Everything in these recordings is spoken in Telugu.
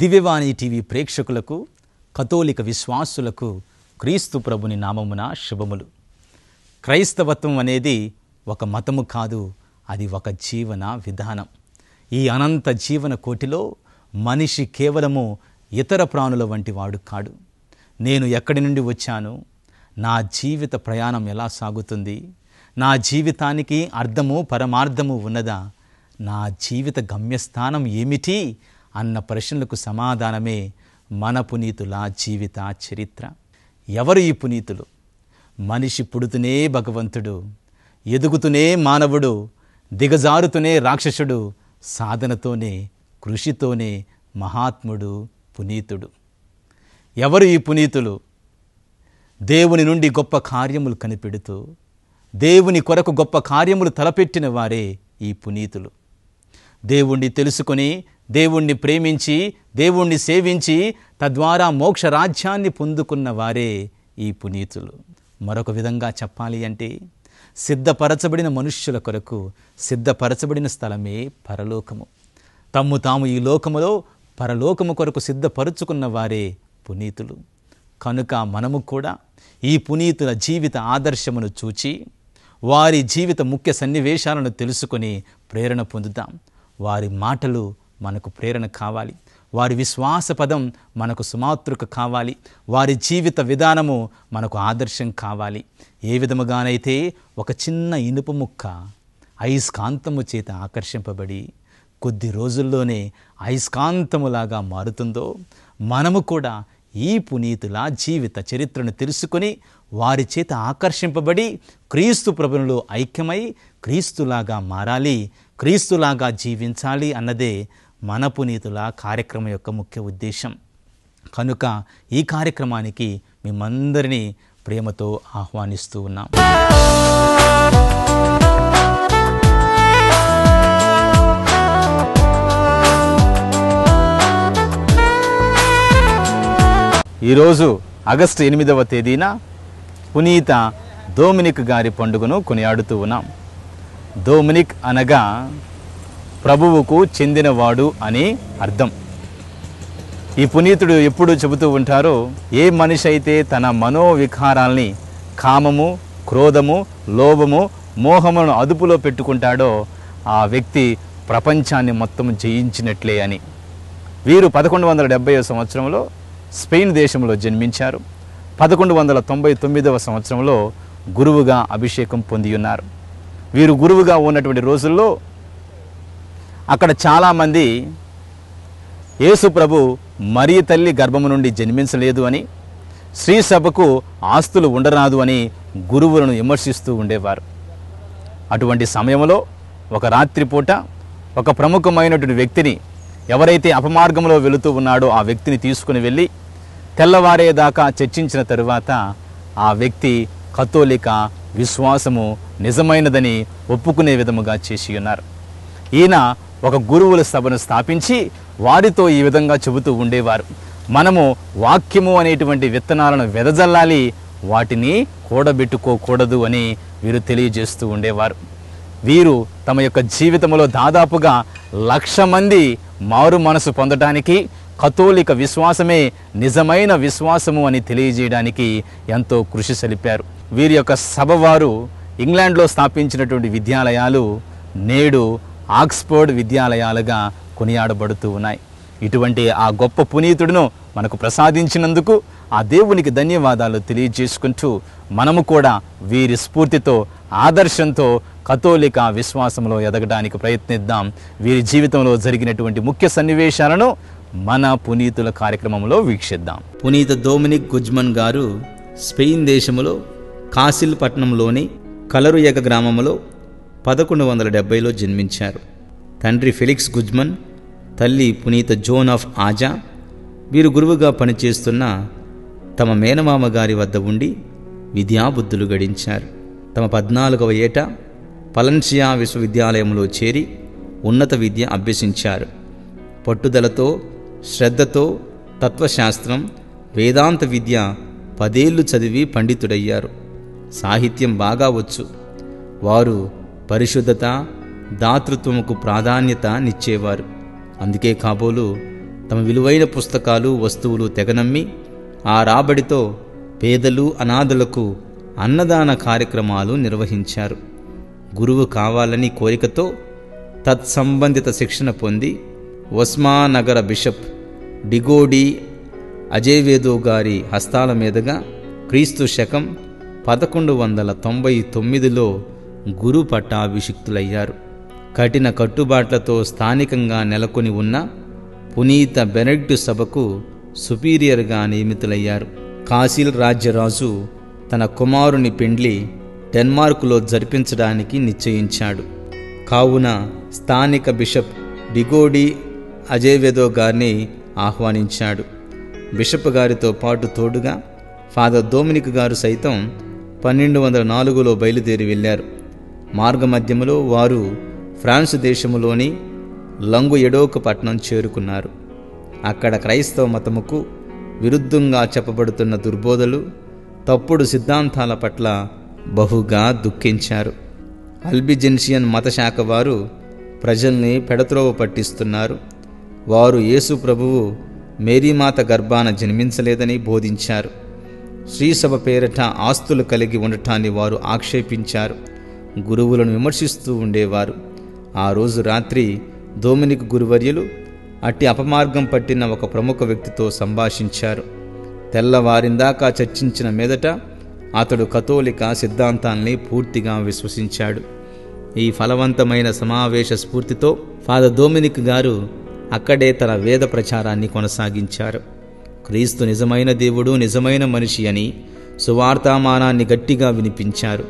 దివ్యవాణి టీవీ ప్రేక్షకులకు, కథోలిక విశ్వాసులకు క్రీస్తు ప్రభుని నామమున శుభములు. క్రైస్తవత్వం అనేది ఒక మతము కాదు, అది ఒక జీవన విధానం. ఈ అనంత జీవన కోటిలో మనిషి కేవలము ఇతర ప్రాణుల వంటి వాడు కాడు. నేను ఎక్కడి నుండి వచ్చాను, నా జీవిత ప్రయాణం ఎలా సాగుతుంది, నా జీవితానికి అర్థము పరమార్థము ఉన్నదా, నా జీవిత గమ్యస్థానం ఏమిటి అన్న ప్రశ్నలకు సమాధానమే మన పునీతుల జీవిత చరిత్ర. ఎవరు ఈ పునీతులు? మనిషి పుడుతూనే భగవంతుడు, ఎదుగుతూనే మానవుడు, దిగజారుతూనే రాక్షసుడు, సాధనతోనే కృషితోనే మహాత్ముడు పునీతుడు. ఎవరు ఈ పునీతులు? దేవుని నుండి గొప్ప కార్యములు కనిపెడుతూ దేవుని కొరకు గొప్ప కార్యములు తలపెట్టిన వారే ఈ పునీతులు. దేవుణ్ణి తెలుసుకొని, దేవుణ్ణి ప్రేమించి, దేవుణ్ణి సేవించి తద్వారా మోక్ష రాజ్యాన్ని పొందుకున్న వారే ఈ పునీతులు. మరొక విధంగా చెప్పాలి అంటే, సిద్ధపరచబడిన మనుష్యుల కొరకు సిద్ధపరచబడిన స్థలమే పరలోకము. తమ్ము తాము ఈ లోకములో పరలోకము కొరకు సిద్ధపరుచుకున్న వారే పునీతులు. కనుక మనము కూడా ఈ పునీతుల జీవిత ఆదర్శమును చూచి వారి జీవిత ముఖ్య సన్నివేశాలను తెలుసుకొని ప్రేరణ పొందుతాం. వారి మాటలు మనకు ప్రేరణ కావాలి, వారి విశ్వాస పదం మనకు సుమాతృక కావాలి, వారి జీవిత విధానము మనకు ఆదర్శం కావాలి. ఏ విధముగానైతే ఒక చిన్న ఇనుప ముక్క అయస్కాంతము చేత ఆకర్షింపబడి కొద్ది రోజుల్లోనే అయస్కాంతములాగా మారుతుందో, మనము కూడా ఈ పునీతుల జీవిత చరిత్రను తెలుసుకొని వారి చేత ఆకర్షింపబడి క్రీస్తు ప్రభువులో ఐక్యమై క్రీస్తులాగా మారాలి, క్రీస్తులాగా జీవించాలి అన్నదే మన పునీతుల కార్యక్రమం యొక్క ముఖ్య ఉద్దేశం. కనుక ఈ కార్యక్రమానికి మేమందరినీ ప్రేమతో ఆహ్వానిస్తూ ఉన్నాం. ఈరోజు ఆగస్టు 8వ తేదీన పునీత డొమినిక్ గారి పండుగను కొనియాడుతూ ఉన్నాం. డొమినిక్ అనగా ప్రభువుకు చెందినవాడు అని అర్థం. ఈ పునీతుడు ఎప్పుడు చెబుతూ ఉంటారో, ఏ మనిషి అయితే తన మనోవికారాల్ని కామము, క్రోధము, లోభము, మోహములను అదుపులో పెట్టుకుంటాడో ఆ వ్యక్తి ప్రపంచాన్ని మొత్తం జయించినట్లే అని. వీరు 1170వ సంవత్సరంలో స్పెయిన్ దేశంలో జన్మించారు. 1199వ సంవత్సరంలో గురువుగా అభిషేకం పొంది ఉన్నారు. వీరు గురువుగా ఉన్నటువంటి రోజుల్లో అక్కడ చాలామంది యేసు ప్రభు మరియ తల్లి గర్భము నుండి జన్మించలేదు అని, శ్రీ సభకు ఆస్తులు ఉండరాదు అని గురువులను విమర్శిస్తూ ఉండేవారు. అటువంటి సమయంలో ఒక రాత్రిపూట ఒక ప్రముఖమైనటువంటి వ్యక్తిని, ఎవరైతే అపమార్గంలో వెళుతూ ఉన్నాడో ఆ వ్యక్తిని తీసుకుని వెళ్ళి తెల్లవారేదాకా చర్చించిన తరువాత ఆ వ్యక్తి కథోలిక విశ్వాసము నిజమైనదని ఒప్పుకునే విధముగా చేసి ఉన్నారు. ఈయన ఒక గురువుల సభను స్థాపించి వారితో ఈ విధంగా చెబుతూ ఉండేవారు, మనము వాక్యము అనేటువంటి విత్తనాలను వెదజల్లాలి, వాటిని కూడబెట్టుకోకూడదు అని వీరు తెలియజేస్తూ ఉండేవారు. వీరు తమ యొక్క జీవితంలో దాదాపుగా 1,00,000 మంది మారు మనసు పొందడానికి కథోలిక విశ్వాసమే నిజమైన విశ్వాసము అని తెలియజేయడానికి ఎంతో కృషి సలిపారు. వీరి యొక్క సభ వారు ఇంగ్లాండ్లో స్థాపించినటువంటి విద్యాలయాలు నేడు ఆక్స్ఫర్డ్ విద్యాలయాలుగా కొనియాడబడుతూ ఉన్నాయి. ఇటువంటి ఆ గొప్ప పునీతుడును మనకు ప్రసాదించినందుకు ఆ దేవునికి ధన్యవాదాలు తెలియజేసుకుంటూ మనము కూడా వీరి స్ఫూర్తితో, ఆదర్శంతో కథోలిక విశ్వాసంలో ఎదగడానికి ప్రయత్నిద్దాం. వీరి జీవితంలో జరిగినటువంటి ముఖ్య సన్నివేశాలను మన పునీతుల కార్యక్రమంలో వీక్షిద్దాం. పునీత డొమినిక్ గుజ్మన్ గారు స్పెయిన్ దేశంలో కాసిల్ పట్టణంలోని కలరుయగ గ్రామంలో 1170లో జన్మించారు. తండ్రి ఫెలిక్స్ గుజ్మన్, తల్లి పునీత జోన్ ఆఫ్ ఆజా. వీరు గురువుగా పనిచేస్తున్న తమ మేనమామ గారి వద్ద ఉండి విద్యాబుద్ధులు గడించారు. తమ 14వ ఏట పలెన్సియా విశ్వవిద్యాలయంలో చేరి ఉన్నత విద్య అభ్యసించారు. పట్టుదలతో, శ్రద్ధతో తత్వశాస్త్రం, వేదాంత విద్య 10 ఏళ్ళు చదివి పండితుడయ్యారు. సాహిత్యం బాగా వచ్చు. వారు పరిశుద్ధత, దాతృత్వముకు ప్రాధాన్యత నిచ్చేవారు. అందుకే కాబోలు తమ విలువైన పుస్తకాలు, వస్తువులు తెగనమ్మి ఆ రాబడితో పేదలు, అనాథులకు అన్నదాన కార్యక్రమాలు నిర్వహించారు. గురువు కావాలని కోరికతో తత్సంబంధిత శిక్షణ పొంది ఒస్మానగర బిషప్ డిగోడి అజేవేదో గారి హస్తాల మీదుగా క్రీస్తు శకం 1199లో గురు పట్టాభిషిక్తులయ్యారు. కఠిన కట్టుబాట్లతో స్థానికంగా నెలకొని ఉన్న పునీత బెనెడిక్టు సభకు సుపీరియర్గా నియమితులయ్యారు. కాసిల్ రాజ్యరాజు తన కుమారుని పెండ్లి డెన్మార్కులో జరిపించడానికి నిశ్చయించాడు. కావున స్థానిక బిషప్ డిగోడి అజేవేదో గారిని ఆహ్వానించాడు. బిషప్ గారితో పాటు తోడుగా ఫాదర్ డొమినిక్ గారు సైతం 1204లో బయలుదేరి వెళ్ళారు. మార్గమధ్యములో వారు ఫ్రాన్స్ దేశములోని లంగు ఎడోక పట్టణం చేరుకున్నారు. అక్కడ క్రైస్తవ మతముకు విరుద్ధంగా చెప్పబడుతున్న దుర్బోధలు, తప్పుడు సిద్ధాంతాల పట్ల బహుగా దుఃఖించారు. అల్బిజెన్షియన్ మతశాఖ వారు ప్రజల్ని పెడత్రోవ పట్టిస్తున్నారు. వారు యేసు ప్రభువు మేరీమాత గర్భాన జన్మించలేదని బోధించారు. శ్రీసభ పేరిట ఆస్తులు కలిగి ఉండటాన్ని వారు ఆక్షేపించారు. గురువులను విమర్శిస్తూ ఉండేవారు. ఆ రోజు రాత్రి డొమినిక్ గురువర్యులు అట్టి అపమార్గం పట్టిన ఒక ప్రముఖ వ్యక్తితో సంభాషించారు. తెల్లవారిందాకా చర్చించిన మీదట అతడు కథోలిక సిద్ధాంతాల్ని పూర్తిగా విశ్వసించాడు. ఈ ఫలవంతమైన సమావేశ స్ఫూర్తితో ఫాదర్ డొమినిక్ గారు అక్కడే తన వేద ప్రచారాన్ని కొనసాగించారు. క్రీస్తు నిజమైన దేవుడు, నిజమైన మనిషి అని సువార్తామానాన్ని గట్టిగా వినిపించారు.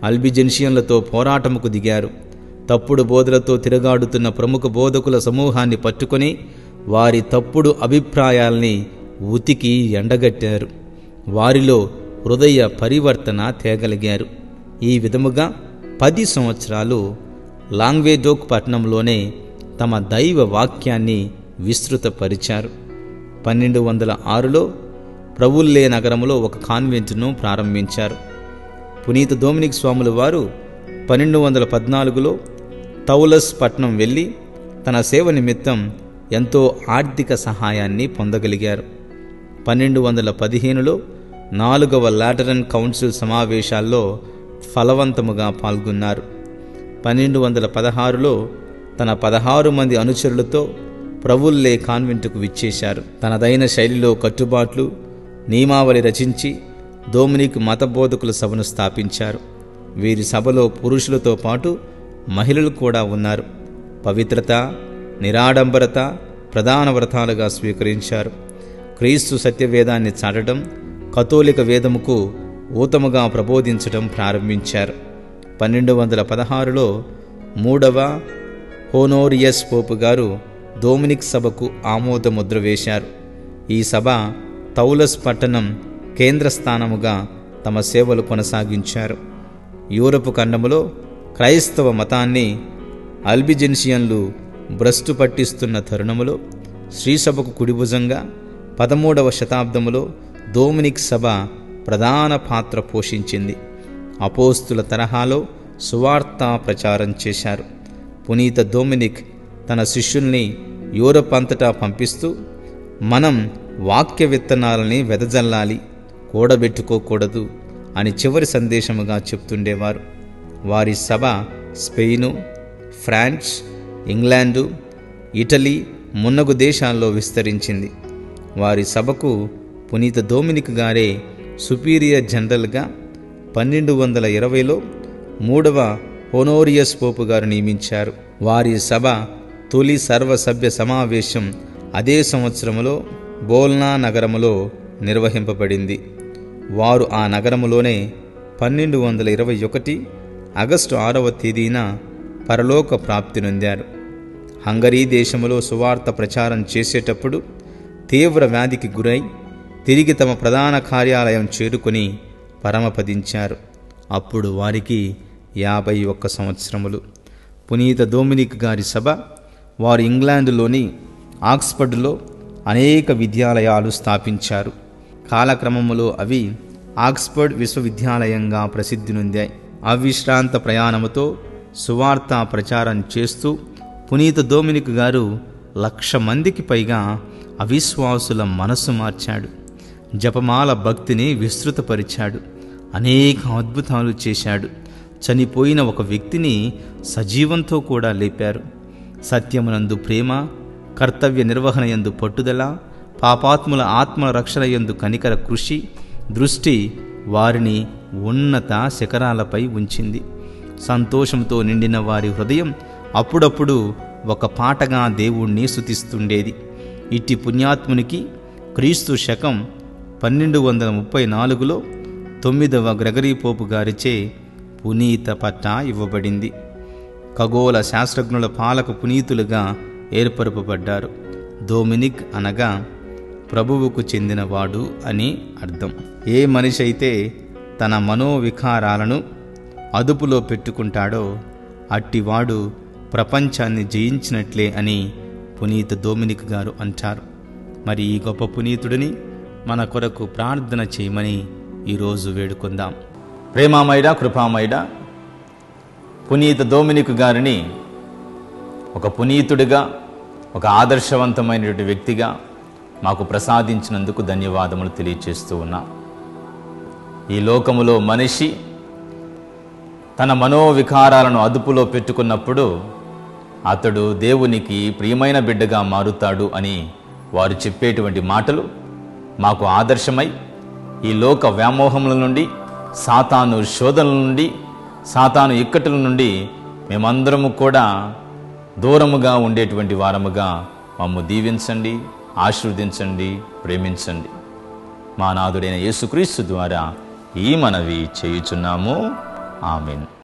అల్బిజెన్షియన్లతో పోరాటముకు దిగారు. తప్పుడు బోధలతో తిరగాడుతున్న ప్రముఖ బోధకుల సమూహాన్ని పట్టుకొని వారి తప్పుడు అభిప్రాయాల్ని ఉతికి ఎండగట్టారు. వారిలో హృదయ పరివర్తన తేగలిగారు. ఈ విధముగా 10 సంవత్సరాలు లాంగ్వేడోక్ పట్టణంలోనే తమ దైవ వాక్యాన్ని విస్తృతపరిచారు. 1206లో ప్రవుల్లే నగరంలో ఒక కాన్వెంట్ను ప్రారంభించారు. పునీత డొమినిక్ స్వాముల వారు 1214లో తౌలస్ పట్టణం వెళ్ళి తన సేవ నిమిత్తం ఎంతో ఆర్థిక సహాయాన్ని పొందగలిగారు. 1215లో 4వ లాటరన్ కౌన్సిల్ సమావేశాల్లో ఫలవంతముగా పాల్గొన్నారు. 1216లో తన 16 మంది అనుచరులతో ప్రవుల్లే కాన్వెంటుకు విచ్చేశారు. తనదైన శైలిలో కట్టుబాట్లు, నియమావళి రచించి డొమినిక్ మతబోధకుల సభను స్థాపించారు. వీరి సభలో పురుషులతో పాటు మహిళలు కూడా ఉన్నారు. పవిత్రత, నిరాడంబరత ప్రధాన వ్రతాలుగా స్వీకరించారు. క్రీస్తు సత్యవేదాన్ని చాటడం, కథోలిక వేదముకు ఊతముగా ప్రబోధించడం ప్రారంభించారు. 1216లో 3వ హోనోరియస్ పోపు గారు డొమినిక్ సభకు ఆమోద ముద్ర వేశారు. ఈ సభ తౌలస్ పట్టణం కేంద్రస్థానముగా తమ సేవలు కొనసాగించారు. యూరప్ ఖండములో క్రైస్తవ మతాన్ని అల్బిజెన్షియన్లు భ్రష్టు పట్టిస్తున్న తరుణములో శ్రీసభకు కుడిభుజంగా 13వ శతాబ్దములో డొమినిక్ సభ ప్రధాన పాత్ర పోషించింది. అపోస్తుల తరహాలో సువార్తా ప్రచారం చేశారు. పునీత డొమినిక్ తన శిష్యుల్ని యూరప్ అంతటా పంపిస్తూ, మనం వాక్య విత్తనాలని వెదజల్లాలి, కూడబెట్టుకోకూడదు అని చివరి సందేశముగా చెప్తుండేవారు. వారి సభ స్పెయిను, ఫ్రాన్స్, ఇంగ్లాండు, ఇటలీ మున్నగు దేశాల్లో విస్తరించింది. వారి సభకు పునీత డొమినిక్ గారే సుపీరియర్ జనరల్గా 1220లో 3వ హోనోరియస్ పోపు గారు నియమించారు. వారి సభ తొలి సర్వసభ్య సమావేశం అదే సంవత్సరములో బోల్నా నగరములో నిర్వహింపబడింది. వారు ఆ నగరములోనే 1221 ఆగస్టు 6వ తేదీన పరలోక ప్రాప్తి నొందారు. హంగరీ దేశములో సువార్త ప్రచారం చేసేటప్పుడు తీవ్ర వ్యాధికి గురై తిరిగి తమ ప్రధాన కార్యాలయం చేరుకొని పరమపదించారు. అప్పుడు వారికి 51 సంవత్సరములు. పునీత డొమినిక్ గారి సభ వారు ఇంగ్లాండులోని ఆక్స్ఫర్డ్లో అనేక విద్యాలయాలు స్థాపించారు. కాలక్రమములో అవి ఆక్స్ఫర్డ్ విశ్వవిద్యాలయంగా ప్రసిద్ధి నొందాయి. అవిశ్రాంత ప్రయాణముతో సువార్త ప్రచారం చేస్తూ పునీత డొమినిక్ గారు 1,00,000 మందికి పైగా అవిశ్వాసుల మనసు మార్చాడు. జపమాల భక్తిని విస్తృతపరిచాడు. అనేక అద్భుతాలు చేశాడు. చనిపోయిన ఒక వ్యక్తిని సజీవంతో కూడా లేపారు. సత్యమునందు ప్రేమ, కర్తవ్య నిర్వహణ యందు పట్టుదల, పాపాత్ముల ఆత్మ రక్షణ యందు కనికర కృషి, దృష్టి వారిని ఉన్నత శిఖరాలపై ఉంచింది. సంతోషంతో నిండిన వారి హృదయం అప్పుడప్పుడు ఒక పాటగా దేవుణ్ణి స్తుతిస్తుండేది. ఇట్టి పుణ్యాత్మునికి క్రీస్తు శకం 1234లో 9వ గ్రెగరీ పోపు గారిచే పునీత పట్టా ఇవ్వబడింది. ఖగోళ శాస్త్రజ్ఞుల పాలక పునీతులుగా ఏర్పరపబడ్డారు. డొమినిక్ అనగా ప్రభువుకు చెందినవాడు అని అర్థం. ఏ మనిషి అయితే తన మనోవికారాలను అదుపులో పెట్టుకుంటాడో అట్టివాడు ప్రపంచాన్ని జయించినట్లే అని పునీత డొమినిక్ గారు అంటారు. మరి ఈ గొప్ప పునీతుడిని మన కొరకు ప్రార్థన చేయమని ఈరోజు వేడుకుందాం. ప్రేమామయుడ, కృపామయుడ, పునీత డొమినిక్ గారిని ఒక పునీతుడిగా, ఒక ఆదర్శవంతమైనటువంటి వ్యక్తిగా మాకు ప్రసాదించినందుకు ధన్యవాదములు తెలియచేస్తూ ఉన్నా. ఈ లోకములో మనిషి తన మనోవికారాలను అదుపులో పెట్టుకున్నప్పుడు అతడు దేవునికి ప్రియమైన బిడ్డగా మారుతాడు అని వారు చెప్పేటువంటి మాటలు మాకు ఆదర్శమై ఈ లోక వ్యామోహముల నుండి, సాతాను శోధనల నుండి, సాతాను ఇక్కటుల నుండి మేమందరము కూడా దూరముగా ఉండేటువంటి వారముగా మమ్ము దీవించండి, ఆశీర్వదించండి, ప్రేమించండి. మా నాథుడైన యేసుక్రీస్తు ద్వారా ఈ మనవి చేయుచున్నాము. ఆమేన్.